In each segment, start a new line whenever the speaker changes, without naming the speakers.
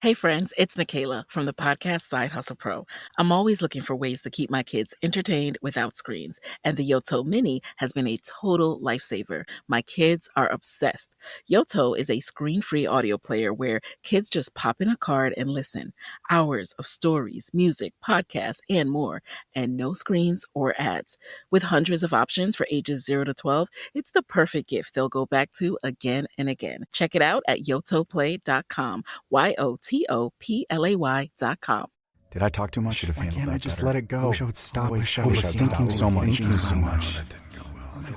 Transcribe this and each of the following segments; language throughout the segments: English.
Hey friends, it's Nikayla from the podcast Side Hustle Pro. I'm always looking for ways to keep my kids entertained without screens, and the Yoto Mini has been a total lifesaver. My kids are obsessed. Yoto is a screen-free audio player where kids just pop in a card and listen. Hours of stories, music, podcasts, and more, and no screens or ads. With hundreds of options for ages 0 to 12, it's the perfect gift they'll go back to again and again. Check it out at yotoplay.com. YOTOPLAY.com.
Did I talk too much? Should have handled that. I just let it go. I wish I would stop.
Overthinking so much.
Did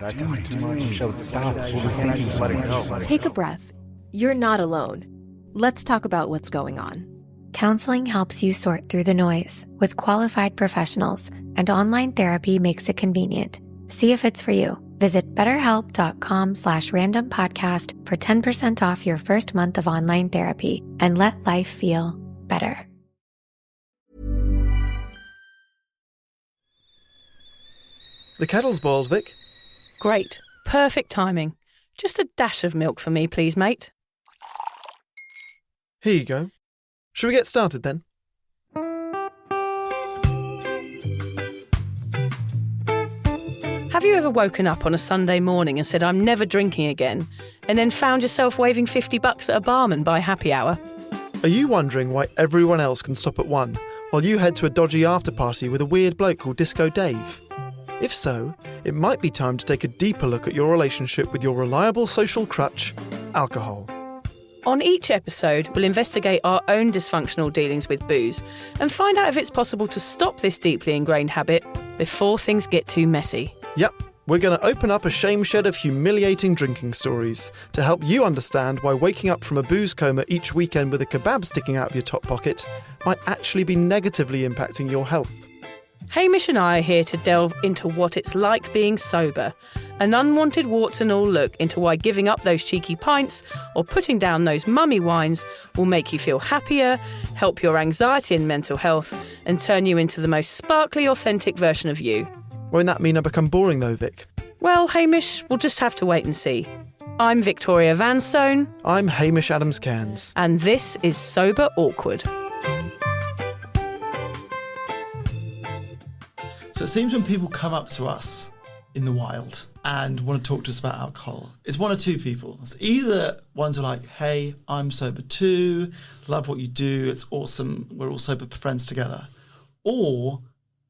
I talk too much? I wish I would stop. Overthinking. Let it go.
Take a breath. You're not alone. Let's talk about what's going on.
Counseling helps you sort through the noise with qualified professionals, and online therapy makes it convenient. See if it's for you. Visit BetterHelp.com/randompodcast for 10% off your first month of online therapy and let life feel better.
The kettle's boiled, Vic.
Great. Perfect timing. Just a dash of milk for me, please, mate.
Here you go. Shall we get started then?
Have you ever woken up on a Sunday morning and said, I'm never drinking again, and then found yourself waving $50 at a barman by happy hour?
Are you wondering why everyone else can stop at 1 while you head to a dodgy after-party with a weird bloke called Disco Dave? If so, it might be time to take a deeper look at your relationship with your reliable social crutch, alcohol.
On each episode, we'll investigate our own dysfunctional dealings with booze and find out if it's possible to stop this deeply ingrained habit before things get too messy.
Yep, we're going to open up a shame shed of humiliating drinking stories to help you understand why waking up from a booze coma each weekend with a kebab sticking out of your top pocket might actually be negatively impacting your health.
Hamish and I are here to delve into what it's like being sober, an unwanted warts and all look into why giving up those cheeky pints or putting down those mummy wines will make you feel happier, help your anxiety and mental health, and turn you into the most sparkly, authentic version of you.
Won't that mean I become boring though, Vic?
Well, Hamish, we'll just have to wait and see. I'm Victoria Vanstone.
I'm Hamish Adams-Cairns.
And this is Sober Awkward.
So it seems when people come up to us in the wild and want to talk to us about alcohol, it's one or two people. It's either ones who are like, hey, I'm sober too, love what you do, it's awesome, we're all sober friends together. Or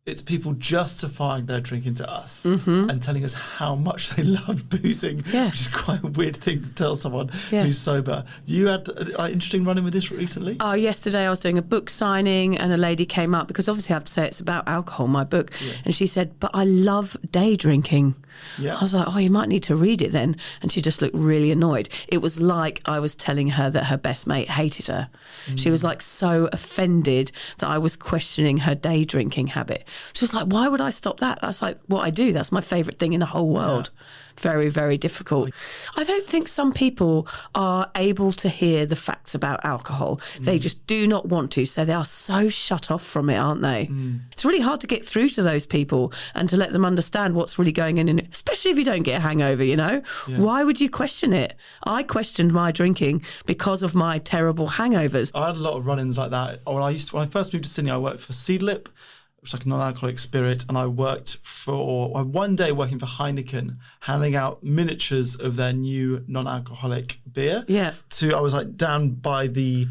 it's people justifying their drinking to us and telling us how much they love boozing, which is quite a weird thing to tell someone who's sober. You had an interesting run-in with this recently?
Oh, yesterday I was doing a book signing and a lady came up, because obviously I have to say it's about alcohol, my book, and she said, but I love day drinking. Yeah. I was like, oh, you might need to read it then. And she just looked really annoyed. It was like I was telling her that her best mate hated her. She was like so offended that I was questioning her day drinking habit. She was like, why would I stop that? I was like, what I do, that's my favourite thing in the whole world. Very, very difficult. I don't think some people are able to hear the facts about alcohol. They just do not want to. So they are so shut off from it, aren't they? It's really hard to get through to those people and to let them understand what's really going on in it, especially if you don't get a hangover, you know? Why would you question it? I questioned my drinking because of my terrible hangovers.
I had a lot of run-ins like that. When I first moved to Sydney, I worked for Seedlip, which is like a non-alcoholic spirit, and I worked one day working for Heineken, handing out miniatures of their new non-alcoholic beer. I was like down by a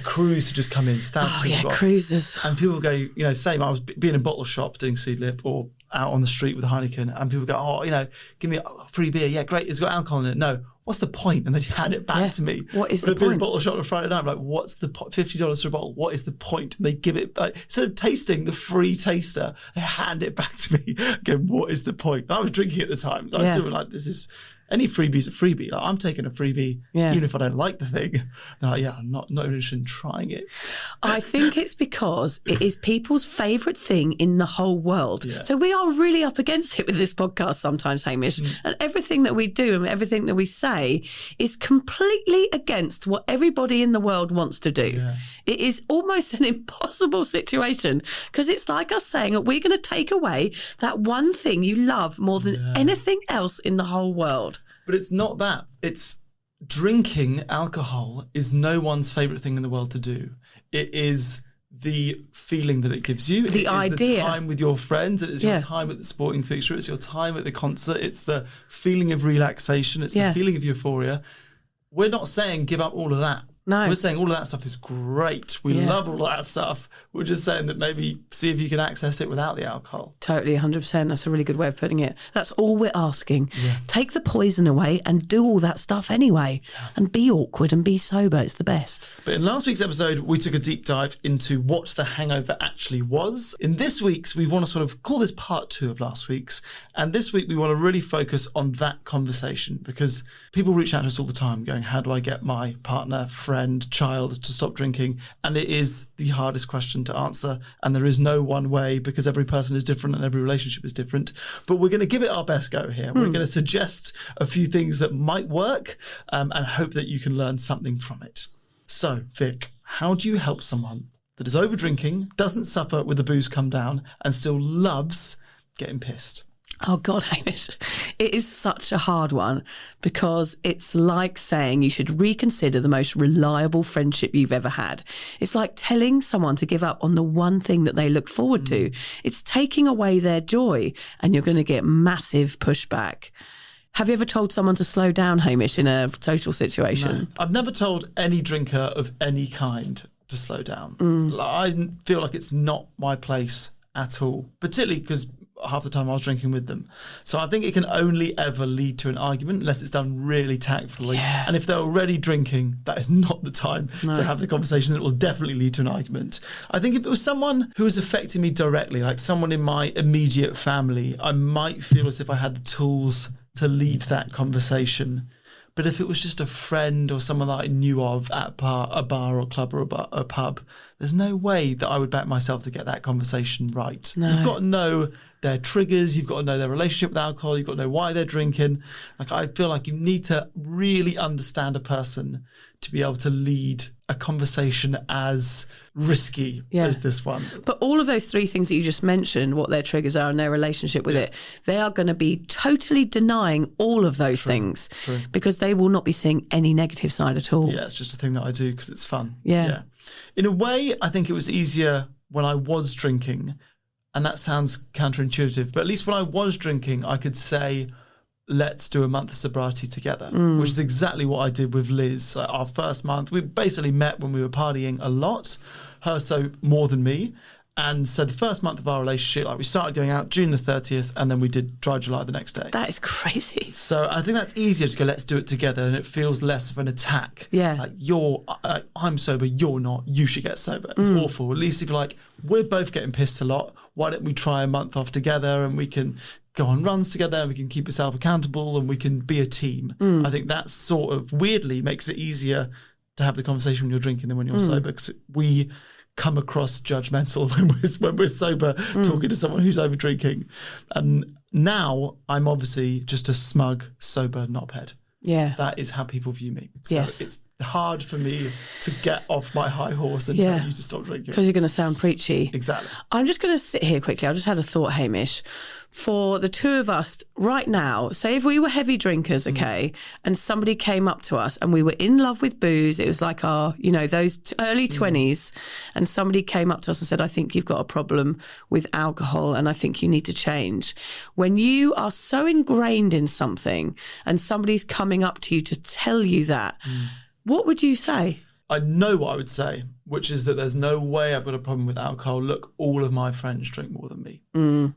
cruise had just come in, so thousands of people got,
cruises.
and people go, same. I was being in a bottle shop doing Seedlip or out on the street with Heineken, and people go, give me a free beer. Yeah, great. It's got alcohol in it. No. What's the point? And then you hand it back to me.
What is the point?
I've been in a bottle shop on a Friday night. I'm like, what's the point? $50 for a bottle. What is the point? And they give it back. Instead of tasting the free taster, they hand it back to me. Again, what is the point? And I was drinking at the time. So I was still like, this is... Any freebie's a freebie. Like, I'm taking a freebie, even if I don't like the thing. They're like, I'm not interested in trying it.
I think it's because it is people's favourite thing in the whole world. So we are really up against it with this podcast sometimes, Hamish. And everything that we do and everything that we say is completely against what everybody in the world wants to do. It is almost an impossible situation, because it's like us saying that we're going to take away that one thing you love more than anything else in the whole world.
But it's not that. It's drinking alcohol is no one's favourite thing in the world to do. It is the feeling that it gives you.
The
it is
idea.
the time with your friends. It is your time at the sporting fixture. It's your time at the concert. It's the feeling of relaxation. It's the feeling of euphoria. We're not saying give up all of that.
No.
We're saying all of that stuff is great. We love all of that stuff. We're just saying that maybe see if you can access it without the alcohol.
Totally, 100%. That's a really good way of putting it. That's all we're asking. Yeah. Take the poison away and do all that stuff anyway. Yeah. And be awkward and be sober. It's the best.
But in last week's episode, we took a deep dive into what the hangover actually was. In this week's, we want to sort of call this part 2 of last week's. And this week, we want to really focus on that conversation because people reach out to us all the time going, how do I get my partner, friend, child to stop drinking? And it is the hardest question to answer, and there is no one way because every person is different and every relationship is different. But we're going to give it our best go here. We're going to suggest a few things that might work and hope that you can learn something from it. So, Vic, how do you help someone that is over drinking, doesn't suffer with the booze come down, and still loves getting pissed?
Oh, God, Hamish. It is such a hard one because it's like saying you should reconsider the most reliable friendship you've ever had. It's like telling someone to give up on the one thing that they look forward to. It's taking away their joy and you're going to get massive pushback. Have you ever told someone to slow down, Hamish, in a social situation?
No. I've never told any drinker of any kind to slow down. I feel like it's not my place at all, particularly because half the time I was drinking with them. So I think it can only ever lead to an argument unless it's done really tactfully. Yeah. And if they're already drinking, that is not the time to have the conversation. It will definitely lead to an argument. I think if it was someone who was affecting me directly, like someone in my immediate family, I might feel as if I had the tools to lead that conversation. But if it was just a friend or someone that I knew of at a bar or club or a pub, there's no way that I would back myself to get that conversation right. No. You've got to know their triggers, you've got to know their relationship with alcohol, you've got to know why they're drinking. Like, I feel like you need to really understand a person to be able to lead a conversation as risky as this one.
But all of those 3 things that you just mentioned, what their triggers are and their relationship with it, they are going to be totally denying all of those things because they will not be seeing any negative side at all.
Yeah, it's just a thing that I do because it's fun.
Yeah.
In a way, I think it was easier when I was drinking, and that sounds counterintuitive, but at least when I was drinking, I could say, let's do a month of sobriety together, which is exactly what I did with Liz. Like, our first month, we basically met when we were partying a lot, her so more than me. And so the first month of our relationship, like, we started going out June the 30th, and then we did Dry July the next day.
That is crazy.
So I think that's easier to go, let's do it together, and it feels less of an attack.
Yeah.
Like, I'm sober, you're not, you should get sober. It's awful. At least if you're like, we're both getting pissed a lot, why don't we try a month off together and we can go on runs together, and we can keep ourselves accountable, and we can be a team. I think that sort of weirdly makes it easier to have the conversation when you're drinking than when you're sober, because we come across judgmental when we're sober talking to someone who's over drinking. And now I'm obviously just a smug, sober knobhead.
Yeah.
That is how people view me. So it's hard for me to get off my high horse and tell you to stop drinking.
Because you're going to sound preachy.
Exactly.
I'm just going to sit here quickly. I just had a thought, Hamish. For the two of us right now, say if we were heavy drinkers, okay, and somebody came up to us and we were in love with booze, it was like our, those early 20s, and somebody came up to us and said, I think you've got a problem with alcohol and I think you need to change. When you are so ingrained in something and somebody's coming up to you to tell you that, what would you say?
I know what I would say, which is that there's no way I've got a problem with alcohol. Look, all of my friends drink more than me.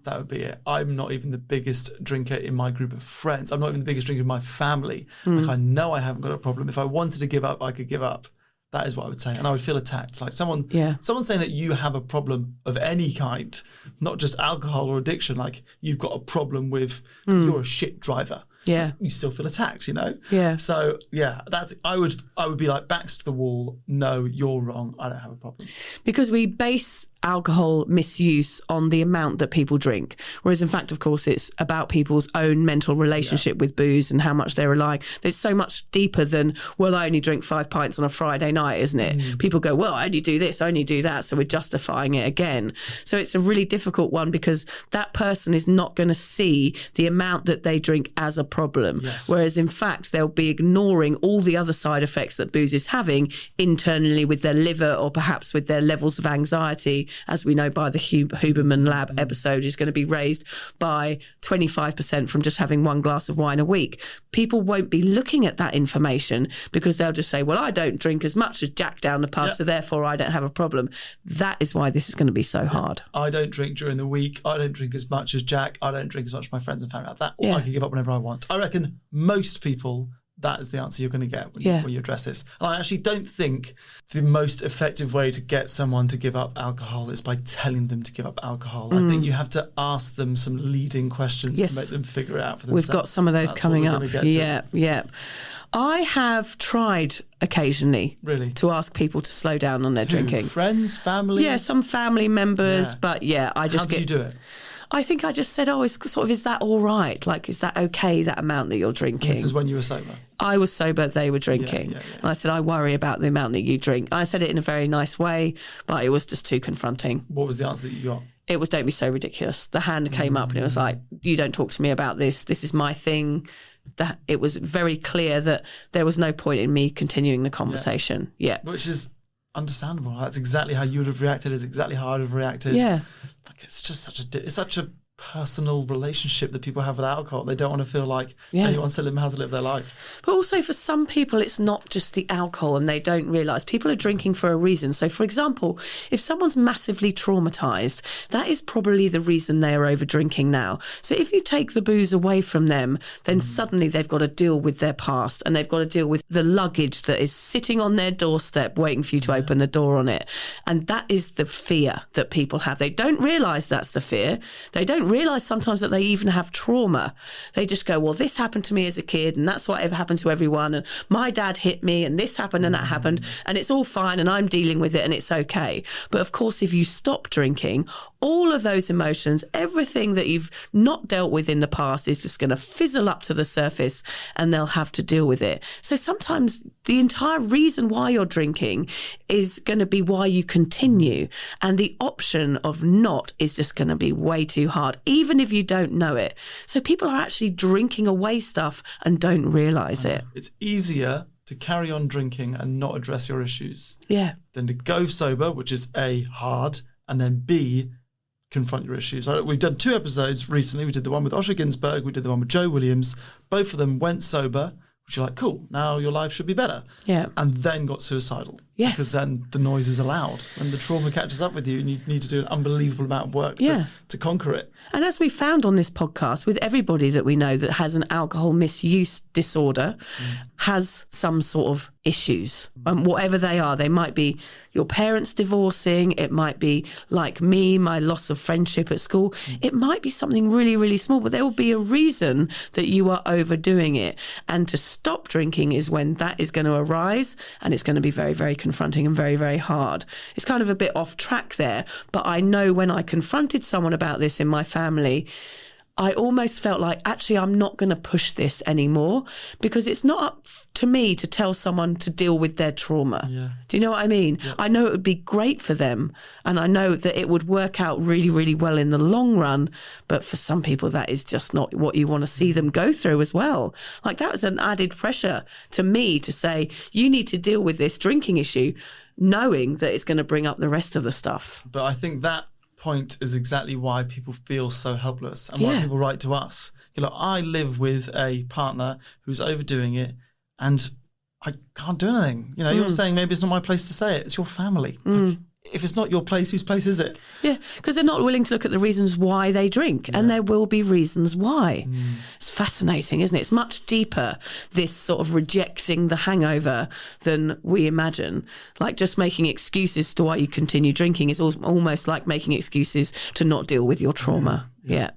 That would be it. I'm not even the biggest drinker in my group of friends. I'm not even the biggest drinker in my family. Like, I know I haven't got a problem. If I wanted to give up, I could give up. That is what I would say. And I would feel attacked. Like someone saying that you have a problem of any kind, not just alcohol or addiction, like you've got a problem with you're a shit driver.
Yeah.
You still feel attacked,
Yeah.
So I would be like, backs to the wall. No, you're wrong. I don't have a problem.
Because we base alcohol misuse on the amount that people drink. Whereas in fact, of course, it's about people's own mental relationship with booze and how much they're relying. It's so much deeper than, well, I only drink 5 pints on a Friday night, isn't it? People go, well, I only do this, I only do that. So we're justifying it again. So it's a really difficult one because that person is not going to see the amount that they drink as a problem.
Yes.
Whereas in fact, they'll be ignoring all the other side effects that booze is having internally with their liver or perhaps with their levels of anxiety, as we know by the Huberman Lab episode, is going to be raised by 25% from just having 1 glass of wine a week. People won't be looking at that information because they'll just say, well, I don't drink as much as Jack down the pub, so therefore I don't have a problem. That is why this is going to be so hard.
I don't drink during the week. I don't drink as much as Jack. I don't drink as much as my friends and family. Like that. Or I can give up whenever I want. I reckon most people, that is the answer you're going to get when you address this. And I actually don't think the most effective way to get someone to give up alcohol is by telling them to give up alcohol. I think you have to ask them some leading questions to make them figure it out for themselves.
We've got some of those coming up. Yeah. I have tried occasionally to ask people to slow down on their drinking.
Friends, family?
Yeah, some family members, but I just
How do you do it?
I think I just said, is that all right? Like, is that okay, that amount that you're drinking?
This is when you were sober?
I was sober, they were drinking. And I said, I worry about the amount that you drink. I said it in a very nice way, but it was just too confronting.
What was the answer that you got?
It was, don't be so ridiculous. The hand came up and it was like, you don't talk to me about this. This is my thing. That it was very clear that there was no point in me continuing the conversation.
Which is understandable. That's exactly how you would have reacted. It's exactly how I'd have reacted. Like, it's just such a personal relationship that people have with alcohol. They don't want to feel like anyone's telling them how to live their life.
But also for some people, it's not just the alcohol and they don't realise. People are drinking for a reason. So, for example, if someone's massively traumatised, that is probably the reason they are over drinking now. So if you take the booze away from them, then suddenly they've got to deal with their past and they've got to deal with the luggage that is sitting on their doorstep waiting for you to open the door on it. And that is the fear that people have. They don't realise that's the fear. They don't realise sometimes that they even have trauma. They just go, well, this happened to me as a kid and that's what ever happened to everyone, and my dad hit me and this happened and that happened and it's all fine and I'm dealing with it and it's okay. But of course, if you stop drinking, all of those emotions, everything that you've not dealt with in the past is just going to fizzle up to the surface and they'll have to deal with it. So sometimes the entire reason why you're drinking is going to be why you continue, and the option of not is just going to be way too hard, even if you don't know it. So people are actually drinking away stuff and don't realise it.
It's easier to carry on drinking and not address your issues than to go sober, which is A, hard, and then B, confront your issues. We've done 2 episodes recently. We did the one with Osher Ginsberg, we did the one with Joe Williams. Both of them went sober, which you're like, cool, now your life should be better. And then got suicidal. Because then the noise is allowed and the trauma catches up with you and you need to do an unbelievable amount of work to conquer it.
And as we found on this podcast, with everybody that we know that has an alcohol misuse disorder, has some sort of issues, whatever they are. They might be your parents divorcing. It might be like me, my loss of friendship at school. It might be something really, really small, but there will be a reason that you are overdoing it. And to stop drinking is when that is going to arise, and it's going to be very, very confronting and very, very hard. It's kind of a bit off track there, but I know when I confronted someone about this in my family, I almost felt like, actually, I'm not going to push this anymore, because it's not up to me to tell someone to deal with their trauma. Do you know what I mean? I know it would be great for them, and I know that it would work out really, really well in the long run, but for some people, that is just not what you want to see them go through as well. Like, that was an added pressure to me to say, you need to deal with this drinking issue, knowing that it's going to bring up the rest of the stuff.
But I think that point is exactly why people feel so helpless and why people write to us. I live with a partner who's overdoing it and I can't do anything. You're saying maybe it's not my place to say it. It's your family. Like, if it's not your place, whose place is it?
Yeah, because they're not willing to look at the reasons why they drink, and there will be reasons why. It's fascinating, isn't it? It's much deeper, this sort of rejecting the hangover, than we imagine. Like, just making excuses to why you continue drinking is almost like making excuses to not deal with your trauma. You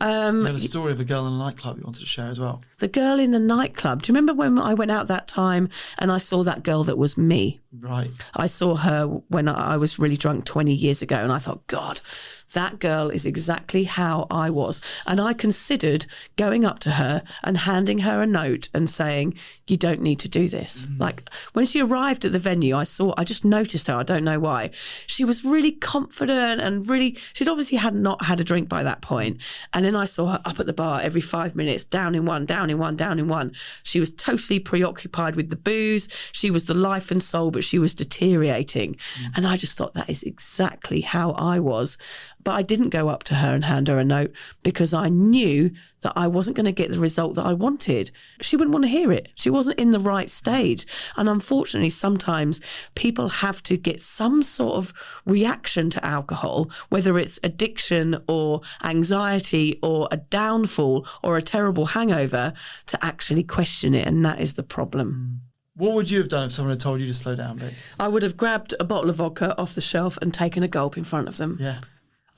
had a story of a girl in a nightclub you wanted to share as well. The girl in the nightclub. Do you remember when I went out that time and I saw that girl that was me?
Right.
I saw her when I was really drunk 20 years ago, and I thought, God, that girl is exactly how I was. And I considered going up to her and handing her a note and saying, you don't need to do this. Like, when she arrived at the venue, I just noticed her. I don't know why. She was really confident and she'd obviously not had a drink by that point. And then I saw her up at the bar every 5 minutes, down in one, down in one, down in one. She was totally preoccupied with the booze. She was the life and soul, but she was deteriorating. And I just thought, that is exactly how I was. But I didn't go up to her and hand her a note because I knew that I wasn't going to get the result that I wanted. She wouldn't want to hear it. She wasn't in the right stage. And unfortunately, sometimes people have to get some sort of reaction to alcohol, whether it's addiction or anxiety or a downfall or a terrible hangover, to actually question it. And that is the problem.
What would you have done if someone had told you to slow down, Vic?
I would have grabbed a bottle of vodka off the shelf and taken a gulp in front of them.
Yeah.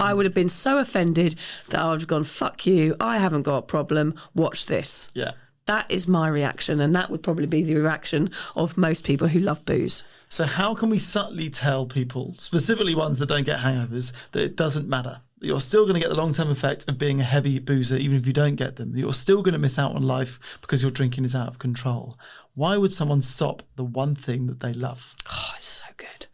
I would have been so offended that I would have gone, fuck you, I haven't got a problem, watch this.
Yeah.
That is my reaction, and that would probably be the reaction of most people who love booze.
So how can we subtly tell people, specifically ones that don't get hangovers, that it doesn't matter? That you're still going to get the long-term effect of being a heavy boozer, even if you don't get them. That you're still going to miss out on life because your drinking is out of control. Why would someone stop the one thing that they love?
Oh, it's so good.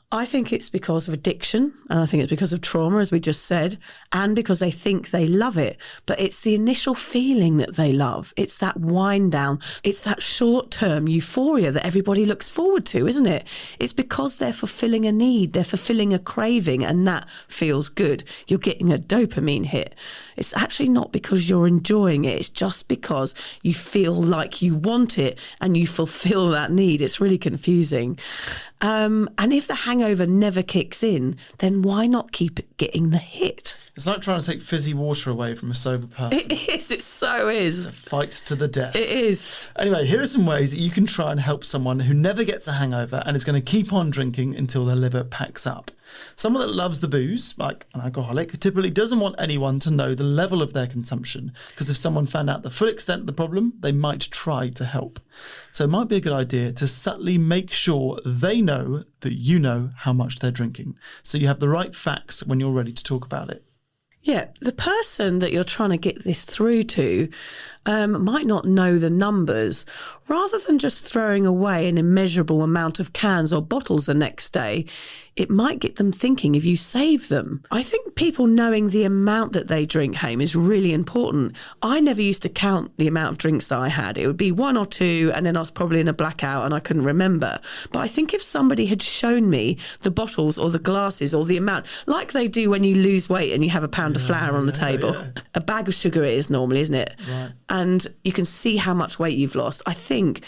I think it's because of addiction, and I think it's because of trauma, as we just said, and because they think they love it. But it's the initial feeling that they love. It's that wind down. It's that short-term euphoria that everybody looks forward to, isn't it? It's because they're fulfilling a need, they're fulfilling a craving, and that feels good. You're getting a dopamine hit. It's actually not because you're enjoying it. It's just because you feel like you want it and you fulfill that need. It's really confusing. And if the hangover never kicks in, then why not keep getting the hit?
It's like trying to take fizzy water away from a sober person.
It is. It so is.
It's a fight to the death.
It is.
Anyway, here are some ways that you can try and help someone who never gets a hangover and is going to keep on drinking until their liver packs up. Someone that loves the booze, like an alcoholic, typically doesn't want anyone to know the level of their consumption, because if someone found out the full extent of the problem, they might try to help. So it might be a good idea to subtly make sure they know that you know how much they're drinking, so you have the right facts when you're ready to talk about it.
Yeah, the person that you're trying to get this through to might not know the numbers. Rather than just throwing away an immeasurable amount of cans or bottles the next day, it might get them thinking if you save them. I think people knowing the amount that they drink, Hame, is really important. I never used to count the amount of drinks that I had. It would be one or two, and then I was probably in a blackout and I couldn't remember. But I think if somebody had shown me the bottles or the glasses or the amount, like they do when you lose weight and you have a pound of flour on the table, a bag of sugar it is normally, isn't it?
Right.
And you can see how much weight you've lost. I think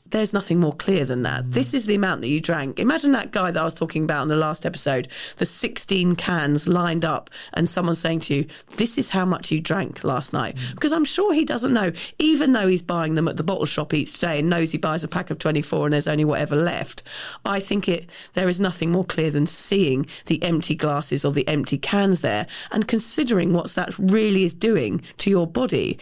there's nothing more clear than that. This is the amount that you drank. Imagine that guy that I was talking about in the last episode, the 16 cans lined up and someone saying to you, this is how much you drank last night. Because I'm sure he doesn't know, even though he's buying them at the bottle shop each day and knows he buys a pack of 24 and there's only whatever left. I think there is nothing more clear than seeing the empty glasses or the empty cans there and considering what that really is doing to your body.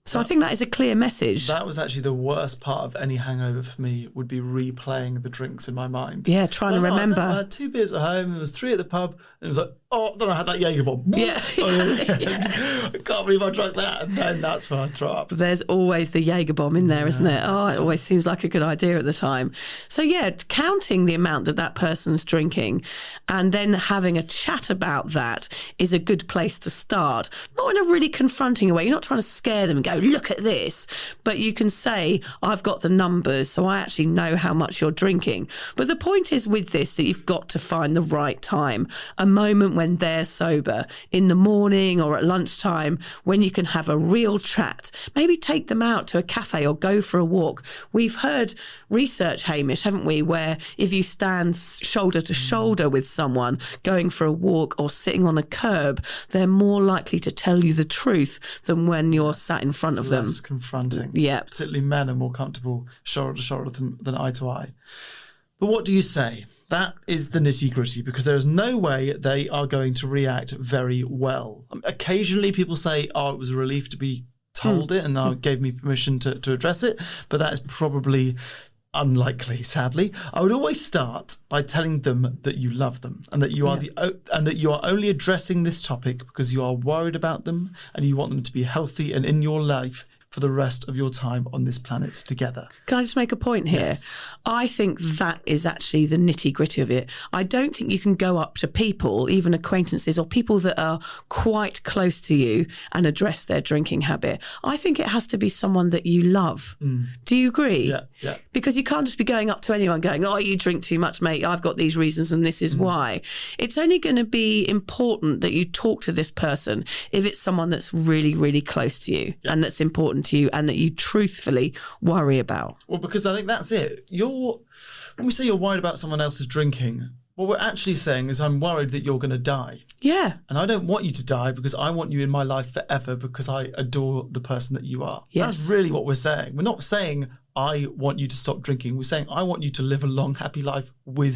So I think that is a clear message.
That was actually the worst part of any hangover for me, would be replaying the drinks in my mind.
Yeah, trying to remember.
I had 2 beers at home, there was 3 at the pub, and it was like, oh, then I had that Jaeger bomb.
Yeah.
I can't believe I drank that. And then that's when I throw up.
There's always the Jaeger bomb in there, isn't there? Oh, it always seems like a good idea at the time. So yeah, counting the amount that person's drinking and then having a chat about that is a good place to start. Not in a really confronting way. You're not trying to scare them and go, look at this. But you can say, I've got the numbers, so I actually know how much you're drinking. But the point is with this that you've got to find the right time, a moment when they're sober, in the morning or at lunchtime, when you can have a real chat. Maybe take them out to a cafe or go for a walk. We've heard research, Hamish, haven't we, where if you stand shoulder to shoulder with someone going for a walk or sitting on a curb, they're more likely to tell you the truth than when you're sat in front of them.
Less confronting.
Yeah.
Particularly men are more comfortable shoulder to shoulder than eye to eye. But what do you say? That is the nitty-gritty, because there is no way they are going to react very well. Occasionally people say, oh, it was a relief to be told it and gave me permission to address it, but that is probably unlikely, sadly. I would always start by telling them that you love them and that you are and that you are only addressing this topic because you are worried about them and you want them to be healthy and in your life for the rest of your time on this planet together.
Can I just make a point here?
Yes.
I think that is actually the nitty gritty of it. I don't think you can go up to people, even acquaintances or people that are quite close to you, and address their drinking habit. I think it has to be someone that you love. Do you agree?
Yeah.
Because you can't just be going up to anyone going, oh, you drink too much, mate. I've got these reasons and this is why. It's only going to be important that you talk to this person if it's someone that's really, really close to you and that's important to you and that you truthfully worry about.
Well, because I think that's it. When we say you're worried about someone else's drinking, what we're actually saying is I'm worried that you're going to die.
Yeah.
And I don't want you to die because I want you in my life forever because I adore the person that you are.
Yes.
That's really what we're saying. We're not saying I want you to stop drinking. We're saying I want you to live a long, happy life with.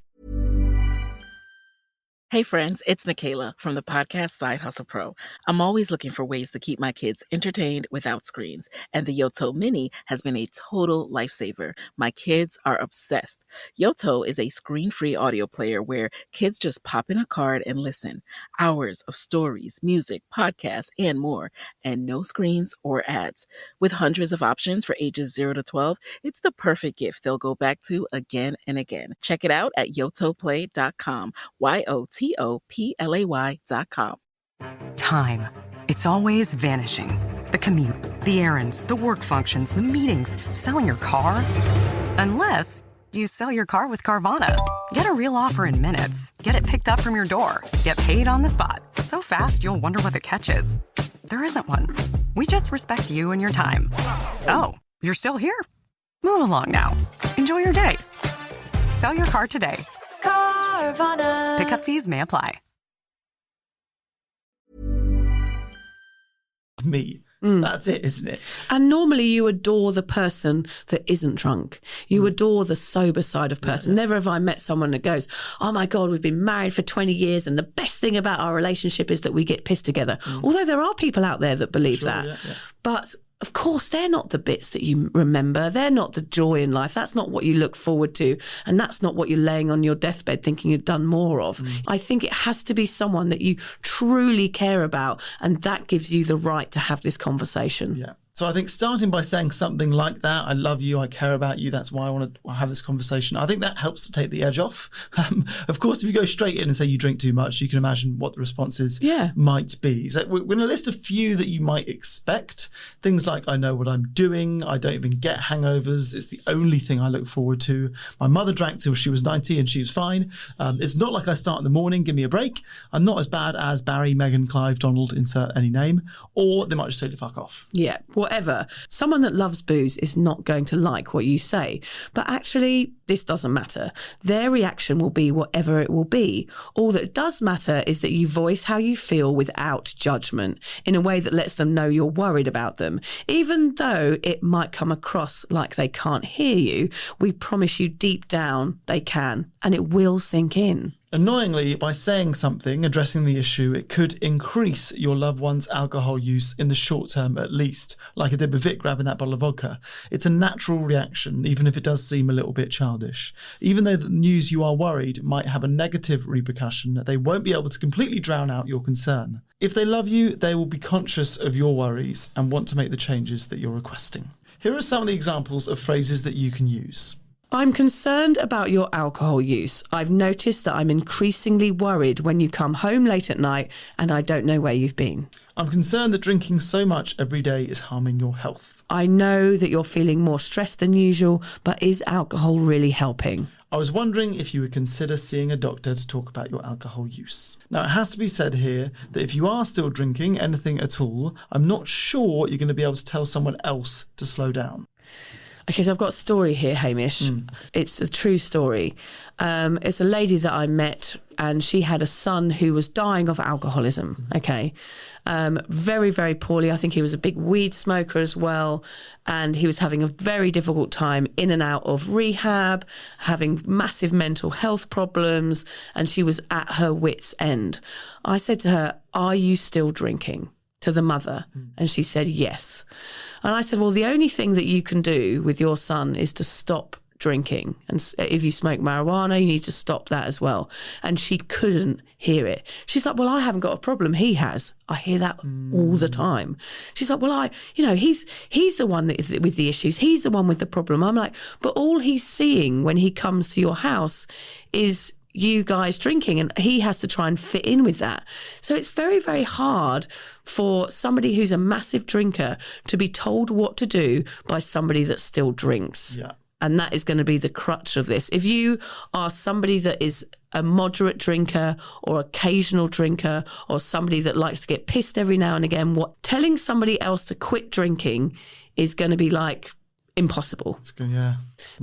Hey friends, it's Nikayla from the podcast Side Hustle Pro. I'm always looking for ways to keep my kids entertained without screens, and the Yoto Mini has been a total lifesaver. My kids are obsessed. Yoto is a screen-free audio player where kids just pop in a card and listen. Hours of stories, music, podcasts, and more, and no screens or ads. With hundreds of options for ages 0 to 12, it's the perfect gift they'll go back to again and again. Check it out at yotoplay.com. YOTOPLAY.com.
Time. It's always vanishing. The commute, the errands, the work functions, the meetings, selling your car. Unless you sell your car with Carvana. Get a real offer in minutes. Get it picked up from your door. Get paid on the spot. So fast you'll wonder what the catch is. There isn't one. We just respect you and your time. Oh, you're still here? Move along now. Enjoy your day. Sell your car today.
Carvana.
Pickup fees may apply.
Me. That's it, isn't it?
And normally you adore the person that isn't drunk. You adore the sober side of person. Never have I met someone that goes, oh my God, we've been married for 20 years and the best thing about our relationship is that we get pissed together. Although there are people out there that believe that. Yeah. But of course, they're not the bits that you remember. They're not the joy in life. That's not what you look forward to. And that's not what you're laying on your deathbed thinking you've done more of. I think it has to be someone that you truly care about. And that gives you the right to have this conversation.
Yeah. So I think starting by saying something like that, I love you, I care about you, that's why I want to have this conversation, I think that helps to take the edge off. Of course, if you go straight in and say you drink too much, you can imagine what the responses might be. So we're going to list a few that you might expect. Things like, I know what I'm doing, I don't even get hangovers, it's the only thing I look forward to. My mother drank till she was 90 and she was fine. It's not like I start in the morning, give me a break. I'm not as bad as Barry, Meghan, Clive, Donald, insert any name. Or they might just totally fuck off.
Yeah. Whatever. Someone that loves booze is not going to like what you say. But actually, this doesn't matter. Their reaction will be whatever it will be. All that does matter is that you voice how you feel without judgment in a way that lets them know you're worried about them. Even though it might come across like they can't hear you, we promise you deep down they can, and it will sink in.
Annoyingly, by saying something, addressing the issue, it could increase your loved one's alcohol use in the short term at least, like it did with Vic grabbing that bottle of vodka. It's a natural reaction, even if it does seem a little bit childish. Even though the news you are worried might have a negative repercussion, they won't be able to completely drown out your concern. If they love you, they will be conscious of your worries and want to make the changes that you're requesting. Here are some of the examples of phrases that you can use.
I'm concerned about your alcohol use. I've noticed that I'm increasingly worried when you come home late at night and I don't know where you've been.
I'm concerned that drinking so much every day is harming your health.
I know that you're feeling more stressed than usual, but is alcohol really helping?
I was wondering if you would consider seeing a doctor to talk about your alcohol use. Now, it has to be said here that if you are still drinking anything at all, I'm not sure you're going to be able to tell someone else to slow down.
Okay, so I've got a story here, Hamish. It's a true story. It's a lady that I met and she had a son who was dying of alcoholism, okay? Very, very poorly. I think he was a big weed smoker as well. And he was having a very difficult time in and out of rehab, having massive mental health problems, and she was at her wit's end. I said to her, are you still drinking? to the mother? And she said, yes. And I said, well, the only thing that you can do with your son is to stop drinking. And if you smoke marijuana, you need to stop that as well. And she couldn't hear it. She's like, well, I haven't got a problem. He has. I hear that all the time. She's like, well, he's the one with the issues. He's the one with the problem. I'm like, but all he's seeing when he comes to your house is you guys drinking, and he has to try and fit in with that. So it's very, very hard for somebody who's a massive drinker to be told what to do by somebody that still drinks.
Yeah.
And that is going to be the crutch of this. If you are somebody that is a moderate drinker or occasional drinker or somebody that likes to get pissed every now and again, telling somebody else to quit drinking is going to be like impossible.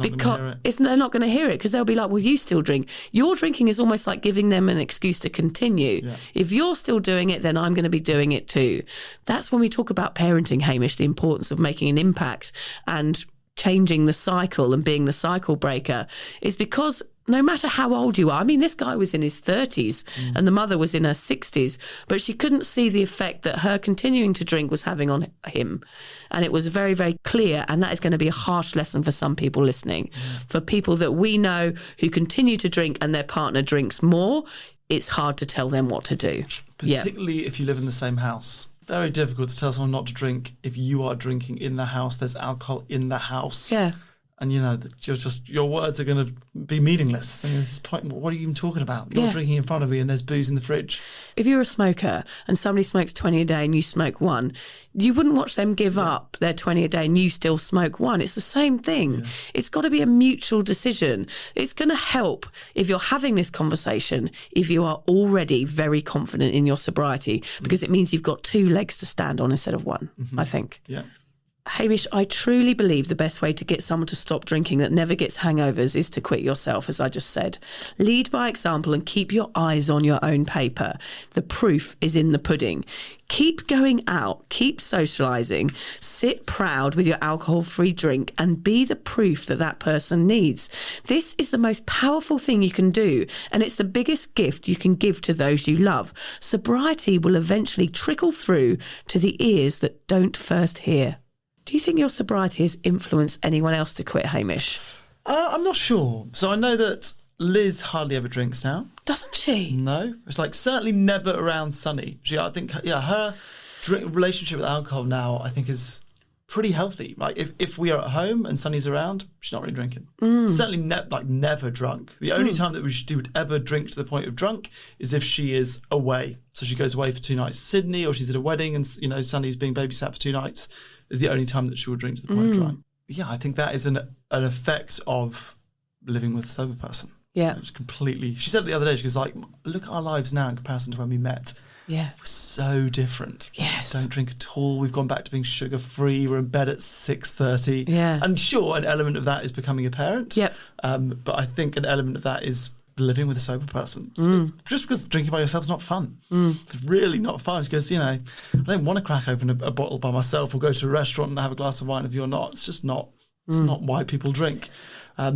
Because they're not going to hear it, because they'll be like, well, you still drink. Your drinking is almost like giving them an excuse to continue. Yeah. If you're still doing it, then I'm going to be doing it too. That's when we talk about parenting, Hamish, the importance of making an impact and changing the cycle and being the cycle breaker, is because no matter how old you are, I mean, this guy was in his 30s and the mother was in her 60s, but she couldn't see the effect that her continuing to drink was having on him. And it was very, very clear. And that is going to be a harsh lesson for some people listening. For people that we know who continue to drink and their partner drinks more, it's hard to tell them what to do.
Particularly if you live in the same house. Very difficult to tell someone not to drink if you are drinking in the house. There's alcohol in the house.
Yeah.
And your words are going to be meaningless. There's this point, what are you even talking about? You're drinking in front of me and there's booze in the fridge.
If you're a smoker and somebody smokes 20 a day and you smoke one, you wouldn't watch them give up their 20 a day and you still smoke one. It's the same thing. Yeah. It's got to be a mutual decision. It's going to help if you're having this conversation, if you are already very confident in your sobriety, because it means you've got two legs to stand on instead of one, I think.
Yeah.
Hamish, I truly believe the best way to get someone to stop drinking that never gets hangovers is to quit yourself, as I just said. Lead by example and keep your eyes on your own paper. The proof is in the pudding. Keep going out, keep socialising, sit proud with your alcohol-free drink and be the proof that that person needs. This is the most powerful thing you can do, and it's the biggest gift you can give to those you love. Sobriety will eventually trickle through to the ears that don't first hear. Do you think your sobriety has influenced anyone else to quit, Hamish?
I'm not sure. So I know that Liz hardly ever drinks now.
Doesn't she?
No. It's like certainly never around Sunny. Her relationship with alcohol now, I think, is pretty healthy. Like if we are at home and Sunny's around, she's not really drinking. Certainly never drunk. The only time that she would ever drink to the point of drunk is if she is away. So she goes away for 2 nights to Sydney, or she's at a wedding and Sunny's being babysat for 2 nights. Is the only time that she will drink to the point of drunk. Yeah, I think that is an effect of living with a sober person.
Yeah.
It's completely... She said it the other day, she goes like, look at our lives now in comparison to when we met.
Yeah.
We're so different.
Yes.
We don't drink at all. We've gone back to being sugar-free. We're in bed at 6:30.
Yeah.
And sure, an element of that is becoming a parent.
Yep.
But I think an element of that is living with a sober person. Just because drinking by yourself is not fun. It's really not fun. Because, I don't want to crack open a bottle by myself or go to a restaurant and have a glass of wine if you're not. It's just not. It's not why people drink.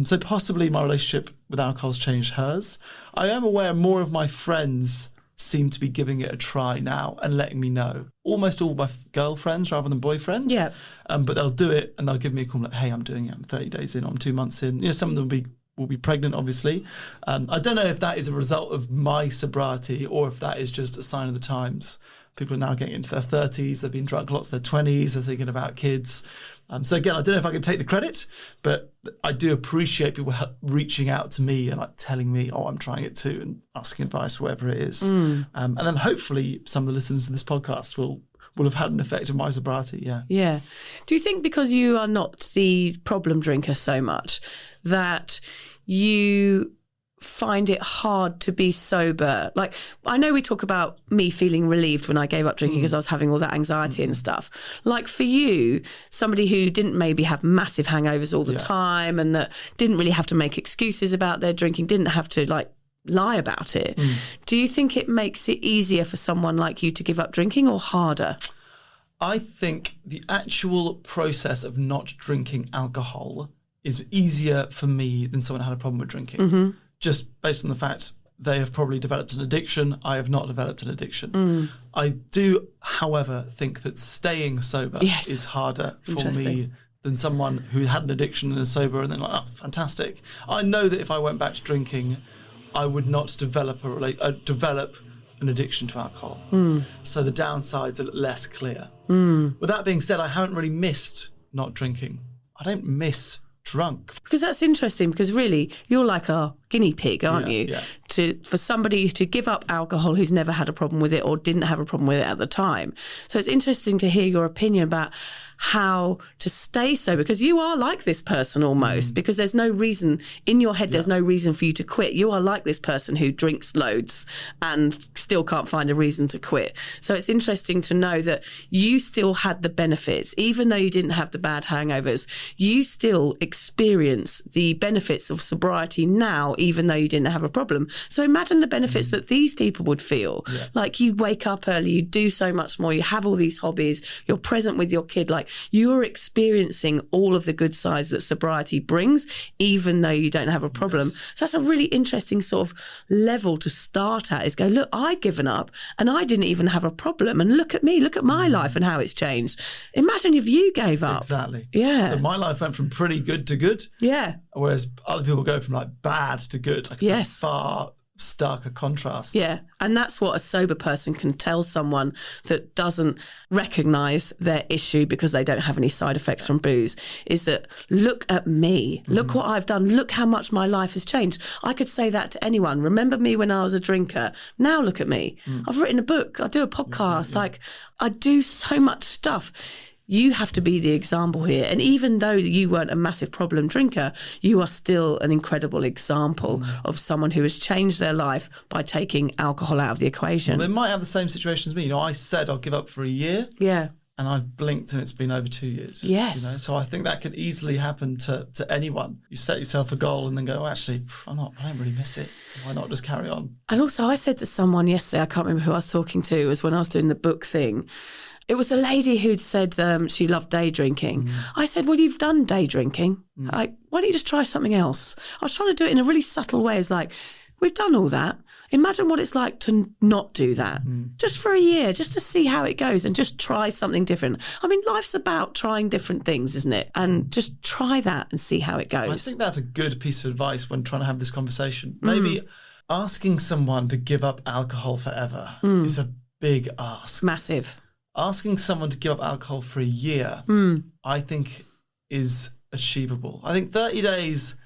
So possibly my relationship with alcohol has changed hers. I am aware more of my friends seem to be giving it a try now and letting me know. Almost all my girlfriends rather than boyfriends.
Yeah.
But they'll do it and they'll give me a call like, hey, I'm doing it. I'm 30 days in, I'm 2 months in. Some of them will be pregnant, obviously. I don't know if that is a result of my sobriety or if that is just a sign of the times. People are now getting into their 30s, they've been drunk lots of their 20s, they're thinking about kids. So again, I don't know if I can take the credit, but I do appreciate people reaching out to me and telling me, oh, I'm trying it too, and asking advice, whatever it is. And then hopefully some of the listeners to this podcast will have had an effect on my sobriety, yeah.
Yeah. Do you think because you are not the problem drinker so much that you find it hard to be sober? Like, I know we talk about me feeling relieved when I gave up drinking because I was having all that anxiety and stuff. Like for you, somebody who didn't maybe have massive hangovers all the time and that didn't really have to make excuses about their drinking, didn't have to lie about it. Do you think it makes it easier for someone like you to give up drinking or harder?
I think the actual process of not drinking alcohol is easier for me than someone who had a problem with drinking. Just based on the fact they have probably developed an addiction. I have not developed an addiction. I do, however, think that staying sober is harder for me than someone who had an addiction and is sober and then like, oh, fantastic. I know that if I went back to drinking, I would not develop an addiction to alcohol. So the downsides are less clear. With that being said, I haven't really missed not drinking. I don't miss drunk.
Because that's interesting, because really you're like a guinea pig, aren't you? Yeah. For somebody to give up alcohol who's never had a problem with it or didn't have a problem with it at the time. So it's interesting to hear your opinion about how to stay sober, because you are like this person almost, because there's no reason in your head, there's no reason for you to quit. You are like this person who drinks loads and still can't find a reason to quit. So it's interesting to know that you still had the benefits, even though you didn't have the bad hangovers, you still experience the benefits of sobriety now, even though you didn't have a problem. So imagine the benefits that these people would feel. Like you wake up early, you do so much more, you have all these hobbies, you're present with your kid, like you're experiencing all of the good sides that sobriety brings, even though you don't have a problem. So that's a really interesting sort of level to start at, is go, look, I'd given up and I didn't even have a problem. And look at me, look at my life and how it's changed. Imagine if you gave up.
Exactly.
Yeah.
So my life went from pretty good to good.
Yeah.
Whereas other people go from like bad to good. Like it's a far starker contrast.
Yeah. And that's what a sober person can tell someone that doesn't recognise their issue because they don't have any side effects from booze, is that look at me, look what I've done, look how much my life has changed. I could say that to anyone. Remember me when I was a drinker? Now look at me. I've written a book, I do a podcast, like I do so much stuff. You have to be the example here. And even though you weren't a massive problem drinker, you are still an incredible example of someone who has changed their life by taking alcohol out of the equation.
Well, they might have the same situation as me. You know, I said I'll give up for a year.
Yeah.
And I've blinked and it's been over 2 years.
Yes.
You know? So I think that could easily happen to anyone. You set yourself a goal and then go, oh, actually, I don't really miss it. Why not just carry on?
And also I said to someone yesterday, I can't remember who I was talking to, it was when I was doing the book thing. It was a lady who'd said she loved day drinking. I said, well, you've done day drinking. Like, why don't you just try something else? I was trying to do it in a really subtle way. It's like, we've done all that. Imagine what it's like to not do that. Just for a year, just to see how it goes and just try something different. I mean, life's about trying different things, isn't it? And just try that and see how it goes.
I think that's a good piece of advice when trying to have this conversation. Maybe asking someone to give up alcohol forever is a big ask.
Massive.
Asking someone to give up alcohol for a year, I think, is achievable. I think 30 days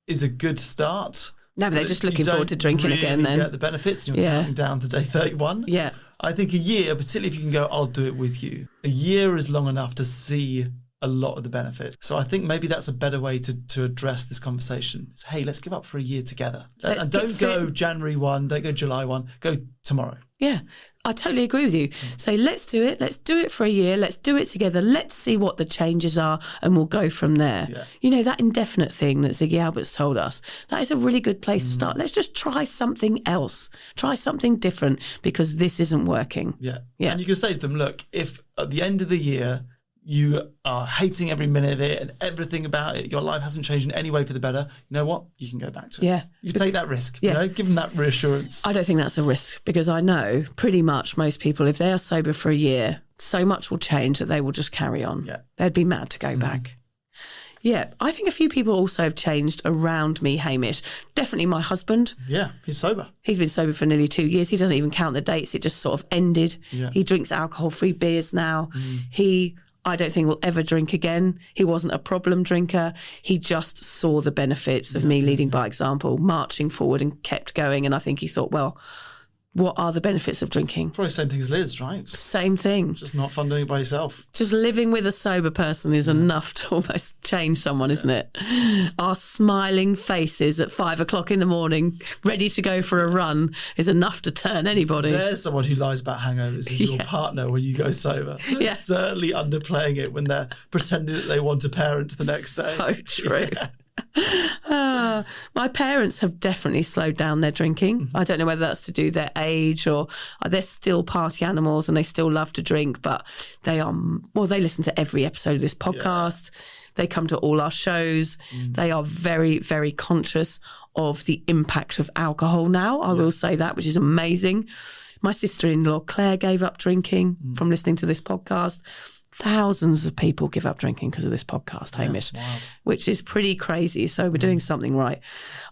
is a good start.
No, but they're just looking forward to drinking again then.
You get the benefits and you're counting down to day 31.
Yeah.
I think a year, particularly if you can go, I'll do it with you. A year is long enough to see a lot of the benefit. So I think maybe that's a better way to address this conversation. It's, hey, let's give up for a year together. And don't go January 1, don't go July 1, go tomorrow.
Yeah, I totally agree with you. So let's do it. Let's do it for a year. Let's do it together. Let's see what the changes are and we'll go from there. Yeah. You know, that indefinite thing that Ziggy Albert's told us, that is a really good place to start. Let's just try something else. Try something different because this isn't working.
Yeah. And you can say to them, look, if at the end of the year you are hating every minute of it and everything about it, your life hasn't changed in any way for the better, you know what? You can go back to it.
Yeah.
You can take that risk, you know, give them that reassurance.
I don't think that's a risk because I know pretty much most people, if they are sober for a year, so much will change that they will just carry on.
Yeah.
They'd be mad to go back. Yeah, I think a few people also have changed around me, Hamish. Definitely my husband.
Yeah, he's sober.
He's been sober for nearly 2 years. He doesn't even count the dates. It just sort of ended.
Yeah.
He drinks alcohol-free beers now. I don't think will ever drink again. He wasn't a problem drinker. He just saw the benefits of me leading by example, marching forward and kept going. And I think he thought, well, what are the benefits of drinking?
Probably the same thing as Liz, right?
Same thing.
Just not fun doing it by yourself.
Just living with a sober person is enough to almost change someone, isn't it? Our smiling faces at 5 o'clock in the morning, ready to go for a run, is enough to turn anybody.
There's someone who lies about hangovers as your partner when you go sober. They're certainly underplaying it when they're pretending that they want a parent the next day.
So true. My parents have definitely slowed down their drinking. I don't know whether that's to do with their age or they're still party animals and they still love to drink, but they listen to every episode of this podcast. They come to all our shows. They are very, very conscious of the impact of alcohol now. I will say that, which is amazing. My sister-in-law, Claire, gave up drinking from listening to this podcast. Thousands of people give up drinking because of this podcast, Hamish, which is pretty crazy. So we're doing something right.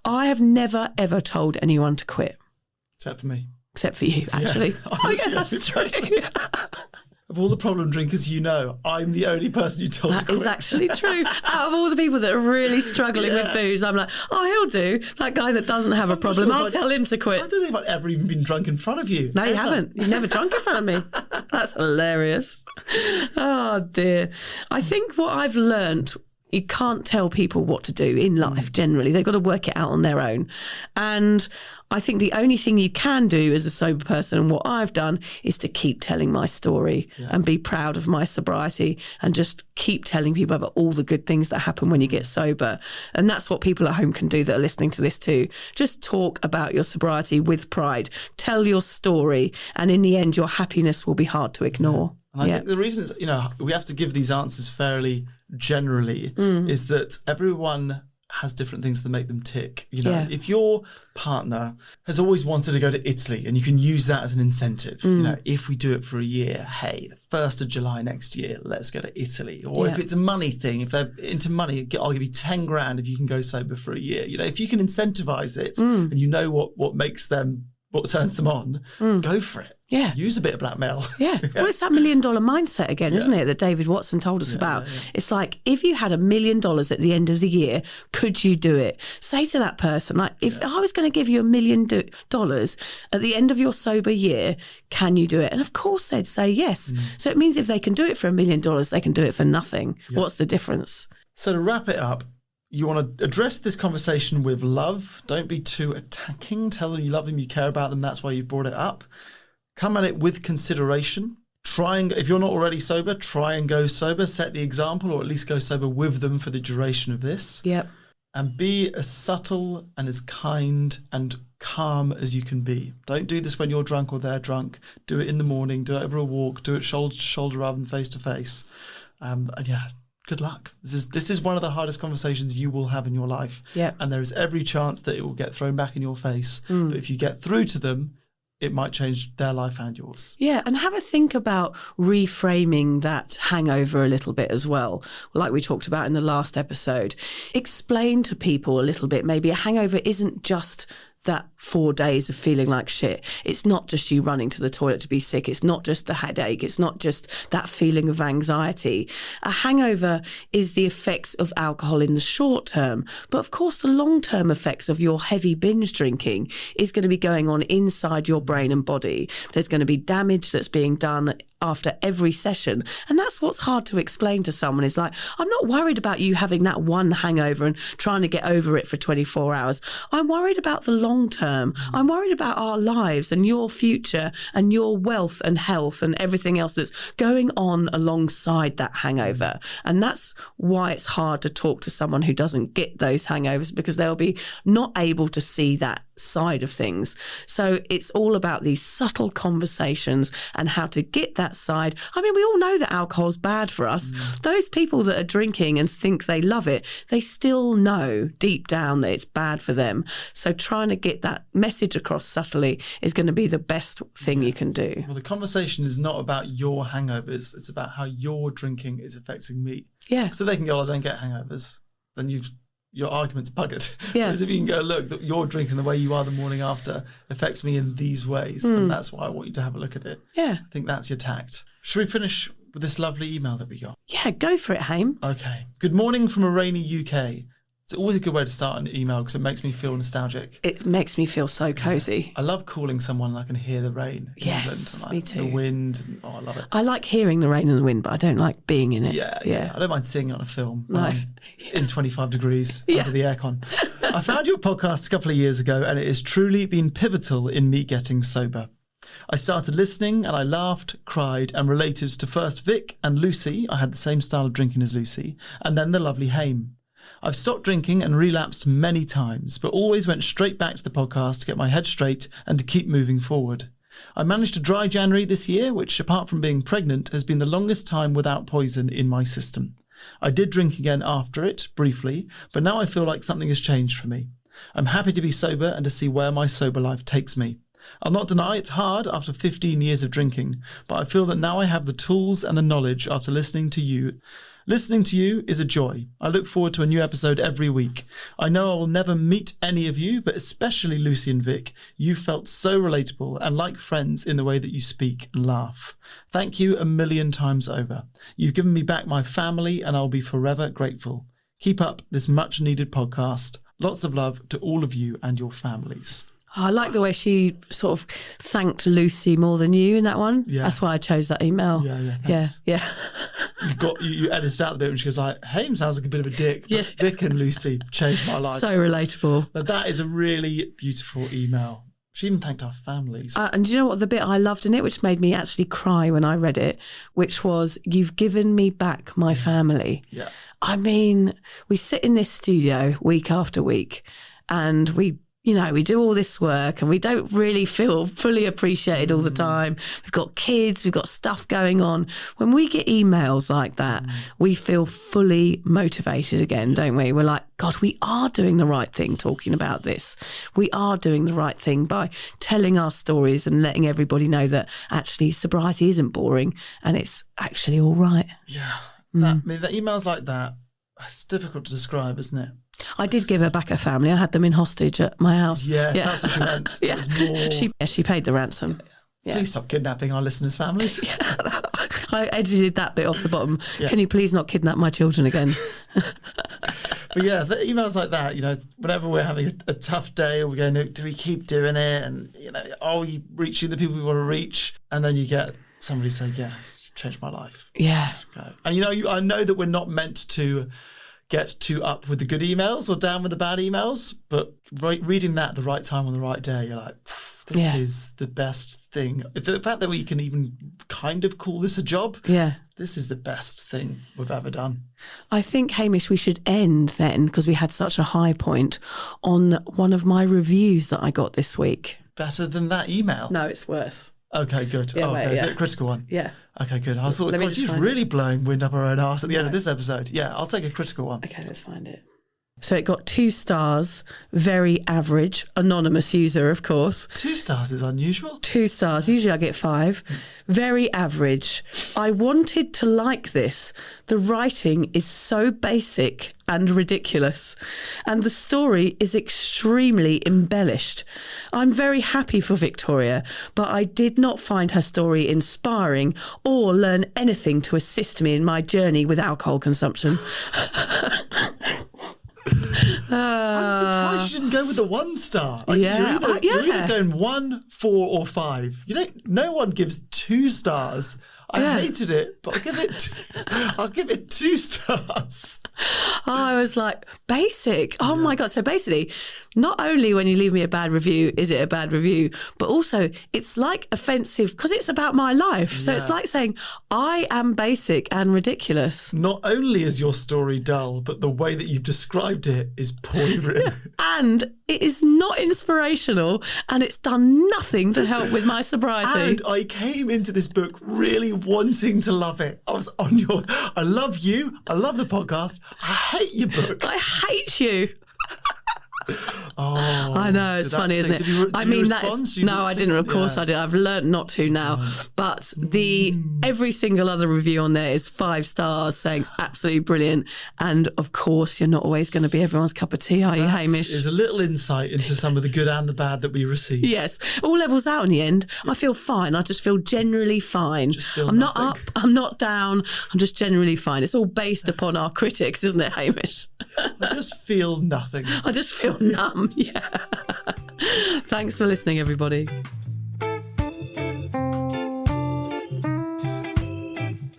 I have never, ever told anyone to quit.
Except for me.
Except for you, actually.
Yeah,
I guess that's true.
Of all the problem drinkers I'm the only person you told to
That
quit.
is actually true. Out of all the people that are really struggling with booze, I'm like, oh, he'll do. That guy that doesn't have a problem, I'll tell him to quit.
I don't think I've ever even been drunk in front of you.
No, you
ever.
haven't. You've never drunk in front of me. That's hilarious. Oh, dear. I think what I've learnt, you can't tell people what to do in life generally. They've got to work it out on their own. And I think the only thing you can do as a sober person, and what I've done, is to keep telling my story and be proud of my sobriety and just keep telling people about all the good things that happen when you get sober. And that's what people at home can do that are listening to this too. Just talk about your sobriety with pride. Tell your story. And in the end, your happiness will be hard to ignore.
And I think the reason is, we have to give these answers fairly generally is that everyone has different things that make them tick. If your partner has always wanted to go to Italy, and you can use that as an incentive, if we do it for a year, hey, the 1st of July next year, let's go to Italy. Or if it's a money thing, if they're into money, I'll give you 10 grand if you can go sober for a year. If you can incentivize it and you know what makes them, what turns them on, go for it.
Yeah.
Use a bit of blackmail.
Yeah. Well, it's that $1 million mindset again, isn't it, that David Watson told us about. It's like, if you had $1 million at the end of the year, could you do it? Say to that person, like, if I was going to give you $1 million at the end of your sober year, can you do it? And of course they'd say yes. So it means if they can do it for $1 million, they can do it for nothing. What's the difference?
So to wrap it up, you want to address this conversation with love. Don't be too attacking. Tell them you love them, you care about them. That's why you brought it up. Come at it with consideration. If you're not already sober, try and go sober. Set the example, or at least go sober with them for the duration of this.
Yep.
And be as subtle and as kind and calm as you can be. Don't do this when you're drunk or they're drunk. Do it in the morning. Do it over a walk. Do it shoulder to shoulder rather than face to face. And good luck. This is one of the hardest conversations you will have in your life.
Yep.
And there is every chance that it will get thrown back in your face. But if you get through to them, it might change their life and yours.
Yeah, and have a think about reframing that hangover a little bit as well, like we talked about in the last episode. Explain to people a little bit, maybe a hangover isn't just that 4 days of feeling like shit. It's not just you running to the toilet to be sick. It's not just the headache. It's not just that feeling of anxiety. A hangover is the effects of alcohol in the short term. But of course, the long-term effects of your heavy binge drinking is going to be going on inside your brain and body. There's going to be damage that's being done after every session. And that's what's hard to explain to someone, is like, I'm not worried about you having that one hangover and trying to get over it for 24 hours. I'm worried about the long term. I'm worried about our lives and your future and your wealth and health and everything else that's going on alongside that hangover. And that's why it's hard to talk to someone who doesn't get those hangovers, because they'll be not able to see that side of things. So it's all about these subtle conversations and how to get that side. I mean, we all know that alcohol's bad for us. Those people that are drinking and think they love it, they still know deep down that it's bad for them. So trying to get that message across subtly is going to be the best thing you can do.
Well, the conversation is not about your hangovers. It's about how your drinking is affecting me.
Yeah.
So they can go, I don't get hangovers. Then your argument's buggered.
Yeah.
Whereas if you can go, look, that your drinking the way you are the morning after affects me in these ways, and that's why I want you to have a look at it.
Yeah.
I think that's your tact. Should we finish with this lovely email that we got?
Yeah, go for it, Hame.
Okay. Good morning from a rainy UK. It's always a good way to start an email because it makes me feel nostalgic.
It makes me feel so cosy.
I love calling someone and I can hear the rain in
Yes,
England.
me too.
The wind. I love it.
I like hearing the rain and the wind, but I don't like being in it.
Yeah. I don't mind seeing it on a film when
No.
I'm in 25 degrees under the aircon. I found your podcast a couple of years ago and it has truly been pivotal in me getting sober. I started listening and I laughed, cried and related to first Vic and Lucy. I had the same style of drinking as Lucy. And then the lovely Hame. I've stopped drinking and relapsed many times, but always went straight back to the podcast to get my head straight and to keep moving forward. I managed a dry January this year, which, apart from being pregnant, has been the longest time without poison in my system. I did drink again after it, briefly, but now I feel like something has changed for me. I'm happy to be sober and to see where my sober life takes me. I'll not deny it's hard after 15 years of drinking, but I feel that now I have the tools and the knowledge after listening to you. Listening to you is a joy. I look forward to a new episode every week. I know I will never meet any of you, but especially Lucy and Vic. You felt so relatable and like friends in the way that you speak and laugh. Thank you a million times over. You've given me back my family and I'll be forever grateful. Keep up this much needed podcast. Lots of love to all of you and your families.
I like the way she sort of thanked Lucy more than you in that one.
Yeah.
That's why I chose that email.
Yeah, thanks.
Yeah.
You edited out the bit when she goes like, Hame sounds like a bit of a dick, but Vic and Lucy changed my life.
So relatable.
But that is a really beautiful email. She even thanked our families.
And do you know what the bit I loved in it, which made me actually cry when I read it, which was, you've given me back my family.
Yeah.
I mean, we sit in this studio week after week and we do all this work and we don't really feel fully appreciated all the time. We've got kids, we've got stuff going on. When we get emails like that, we feel fully motivated again, don't we? We're like, God, we are doing the right thing talking about this. We are doing the right thing by telling our stories and letting everybody know that actually sobriety isn't boring and it's actually all right.
Yeah. The emails like that, it's difficult to describe, isn't it?
I did give her back her family. I had them in hostage at my house.
Yeah, that's what she meant. It was more...
She paid the ransom. Yeah.
Please stop kidnapping our listeners' families.
I edited that bit off the bottom. Yeah. Can you please not kidnap my children again?
But yeah, the emails like that, whenever we're having a tough day or we're going, do we keep doing it? And, are we reaching the people we want to reach? And then you get somebody say, yeah, changed my life.
Yeah.
And, I know that we're not meant to get too up with the good emails or down with the bad emails, but reading that at the right time on the right day, you're like, this is the best thing. The fact that we can even kind of call this a job, this is the best thing we've ever done.
I think, Hamish, we should end then, because we had such a high point, on one of my reviews that I got this week.
Better than that email?
No, it's worse.
Okay, good.
Yeah,
Is it a critical one?
Yeah.
Okay, good. I thought, God, she's really blowing wind up her own arse at the end of this episode. Yeah, I'll take a critical one.
Okay, let's find it. So it got 2 stars, very average, anonymous user, of course.
2 stars is unusual.
2 stars. Usually I get 5. Very average. I wanted to like this. The writing is so basic and ridiculous, and the story is extremely embellished. I'm very happy for Victoria, but I did not find her story inspiring or learn anything to assist me in my journey with alcohol consumption.
I'm surprised you didn't go with the 1 star. You're either going 1, 4 or 5. No one gives 2 stars. I hated it, but I'll give it 2 stars.
I was like, basic. Oh my God. So basically, not only when you leave me a bad review, is it a bad review, but also it's like offensive because it's about my life. So it's like saying, I am basic and ridiculous.
Not only is your story dull, but the way that you've described it is poorly written.
And it is not inspirational and it's done nothing to help with my sobriety.
And I came into this book really wanting to love it. I was I love you. I love the podcast. I hate your book.
I hate you.
Oh,
I know, it's funny, isn't it?
Did you respond?
I didn't. Of course I did. I've learned not to now. Right. But every single other review on there is 5 stars, saying it's absolutely brilliant. And of course, you're not always going to be everyone's cup of tea, are you, Hamish?
There's a little insight into some of the good and the bad that we receive.
Yes, all levels out in the end. I feel fine. I just feel generally fine. I'm not up. I'm not down. I'm just generally fine. It's all based upon our critics, isn't it, Hamish?
I just feel nothing.
I just feel numb. Yeah. Thanks for listening, everybody.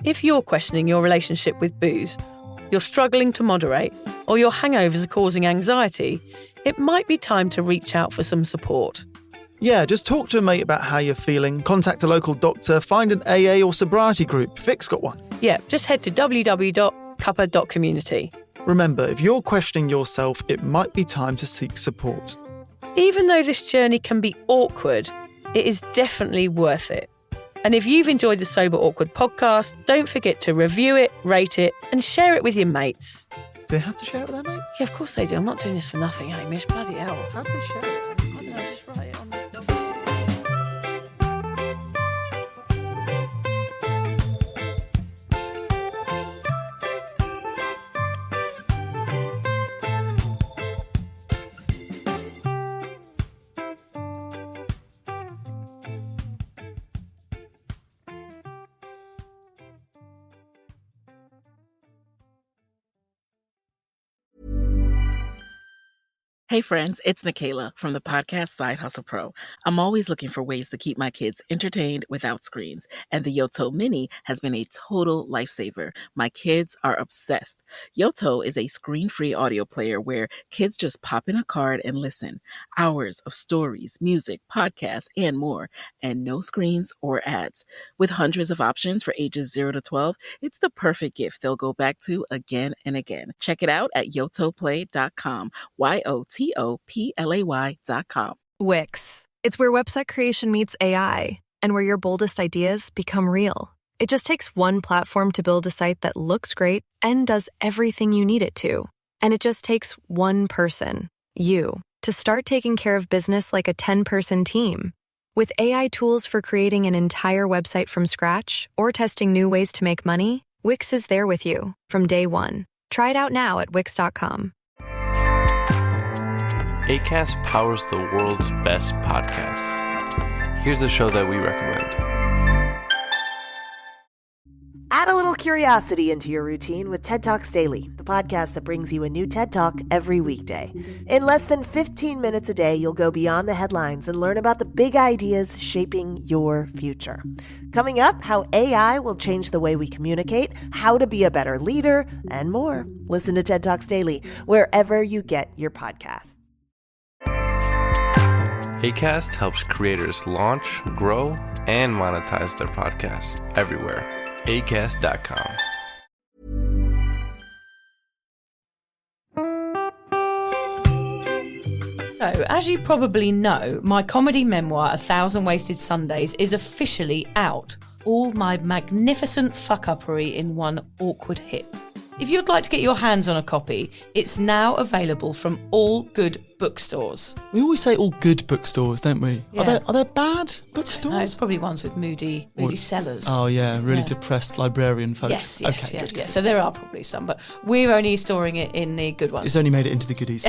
If you're questioning your relationship with booze, you're struggling to moderate, or your hangovers are causing anxiety, it might be time to reach out for some support.
Yeah, just talk to a mate about how you're feeling, contact a local doctor, find an AA or sobriety group. Vic's got one.
Yeah, just head to www.cuppa.community.
Remember, if you're questioning yourself, it might be time to seek support.
Even though this journey can be awkward, it is definitely worth it. And if you've enjoyed the Sober Awkward podcast, don't forget to review it, rate it, and share it with your mates.
They have to share it with their mates?
Yeah, of course they do. I'm not doing this for nothing, Hamish. Bloody hell.
How do they share it?
I don't know, just write it on the document.
Hey friends, it's Nikayla from the podcast Side Hustle Pro. I'm always looking for ways to keep my kids entertained without screens, and the Yoto Mini has been a total lifesaver. My kids are obsessed. Yoto is a screen-free audio player where kids just pop in a card and listen. Hours of stories, music, podcasts, and more, and no screens or ads. With hundreds of options for ages 0 to 12, it's the perfect gift they'll go back to again and again. Check it out at yotoplay.com. YOTOPLAY.com.
Wix. It's where website creation meets AI, and where your boldest ideas become real. It just takes one platform to build a site that looks great and does everything you need it to. And it just takes one person, you, to start taking care of business like a 10-person team. With AI tools for creating an entire website from scratch or testing new ways to make money, Wix is there with you from day one. Try it out now at Wix.com.
Acast powers the world's best podcasts. Here's a show that we recommend.
Add a little curiosity into your routine with TED Talks Daily, the podcast that brings you a new TED Talk every weekday. In less than 15 minutes a day, you'll go beyond the headlines and learn about the big ideas shaping your future. Coming up, how AI will change the way we communicate, how to be a better leader, and more. Listen to TED Talks Daily wherever you get your podcasts.
Acast helps creators launch, grow, and monetize their podcasts everywhere. Acast.com.
So, as you probably know, my comedy memoir, 1,000 Wasted Sundays, is officially out. All my magnificent fuck-uppery in one awkward hit. If you'd like to get your hands on a copy, it's now available from all good bookstores.
We always say all good bookstores, don't we?
Yeah.
Are there bad bookstores?
No, it's probably ones with moody sellers.
Oh yeah, really depressed librarian folk.
Yes,
okay,
good. So there are probably some, but we're only storing it in the good ones.
It's only made it into the goodies.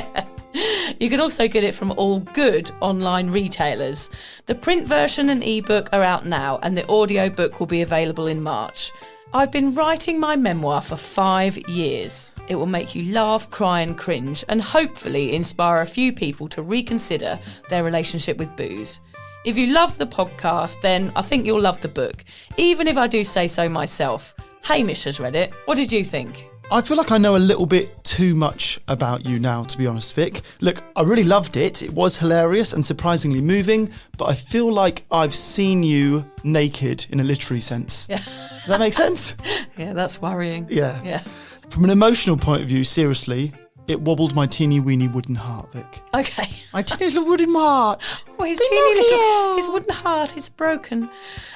You can also get it from all good online retailers. The print version and ebook are out now, and the audiobook will be available in March. I've been writing my memoir for 5 years. It will make you laugh, cry and cringe, and hopefully inspire a few people to reconsider their relationship with booze. If you love the podcast, then I think you'll love the book, even if I do say so myself. Hamish has read it. What did you think?
I feel like I know a little bit too much about you now, to be honest, Vic. Look, I really loved it. It was hilarious and surprisingly moving, but I feel like I've seen you naked in a literary sense.
Yeah.
Does that make sense?
Yeah, that's worrying.
Yeah. From an emotional point of view, seriously, it wobbled my teeny weeny wooden heart, Vic.
Okay.
My teeny little wooden heart.
Oh, his wooden heart is broken.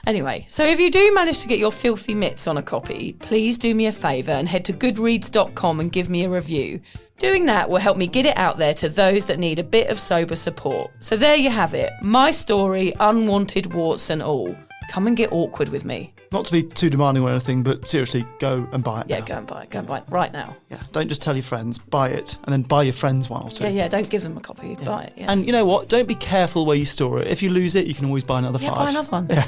Anyway, so if you do manage to get your filthy mitts on a copy, please do me a favour and head to goodreads.com and give me a review. Doing that will help me get it out there to those that need a bit of sober support. So there you have it. My story, unwanted warts and all. Come and get awkward with me.
Not to be too demanding or anything, but seriously, go and buy it now.
Yeah, go and buy it right now.
Yeah, don't just tell your friends, buy it, and then buy your friends one or two.
Yeah, don't give them a copy, buy it. Yeah.
And you know what? Don't be careful where you store it. If you lose it, you can always buy another 5.
Buy another one.
Yeah.